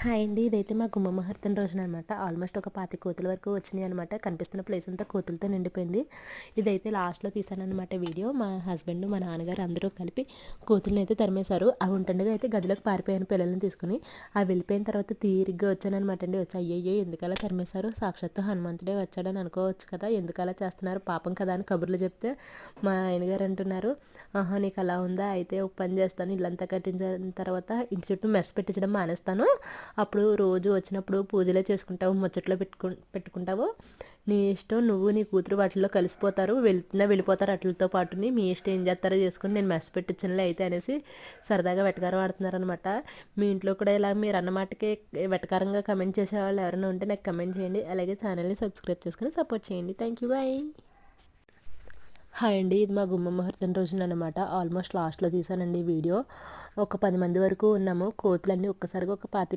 Hi అండి. ఇదైతే మా గుమ్మ ముహూర్తం రోజుననమాట. ఆల్మోస్ట్ ఒక 25 కోతుల వరకు వచ్చినాయనమాట. కనిపిస్తున్న ప్లేస్ అంతా కోతులతో నిండిపోయింది. ఇదైతే లాస్ట్‌లో తీశాననమాట వీడియో. మా హస్బెండ్, మా నాన్నగారు అందరూ కలిపి కోతులనైతే తరిమేశారు. అవి ఉంటుండగా అయితే గదిలోకి పారిపోయాను పిల్లల్ని తీసుకొని. అవి వెళ్ళిపోయిన తర్వాత తీరిగ్గా వచ్చాననమాట అండి. వచ్చి అయ్యయ్యో! ఎందుకలా తరిమేశారు? సాక్షాత్తు హనుమంతుడే వచ్చాడని అనుకోవచ్చు కదా! ఎందుకలా చేస్తున్నారు? పాపం కదా అని కబుర్లు చెప్తే మా ఆయనగారు అంటున్నారు, ఆహా! నీకు అలా ఉందా? అయితే ఒక పని చేస్తాను. ఇల్లంతా కట్టించిన తర్వాత ఇంటి చుట్టూ మెస్ పెట్టించడం మానేస్తాను. అప్పుడు రోజు వచ్చినప్పుడు పూజలే చేసుకుంటావు, ముచ్చట్లో పెట్టుకుంటావు, నీ ఇష్టం, నువ్వు నీ కూతురు వాటిల్లో కలిసిపోతారు, వెళ్ళిపోతారు అట్లతో పాటుని, మీ ఇష్టం ఏం చేస్తారో చేసుకుని నేను మెస్ పెట్టించనులే అయితే అనేసి సరదాగా వెటకారం ఆడుతున్నారనమాట. మీ ఇంట్లో కూడా ఇలా మీరు అన్నమాటకి వెటకారంగా కమెంట్ చేసేవాళ్ళు ఎవరైనా ఉంటే నాకు కమెంట్ చేయండి. అలాగే ఛానల్ని సబ్స్క్రైబ్ చేసుకుని సపోర్ట్ చేయండి. Thank you, bye. హాయ్ అండి. ఇది మా గుమ్మ ముహూర్తం రోజుననమాట. ఆల్మోస్ట్ లాస్ట్‌లో తీశానండి వీడియో. ఒక 10 మంది వరకు ఉన్నాము. కోతులన్నీ ఒక్కసారిగా ఒక 25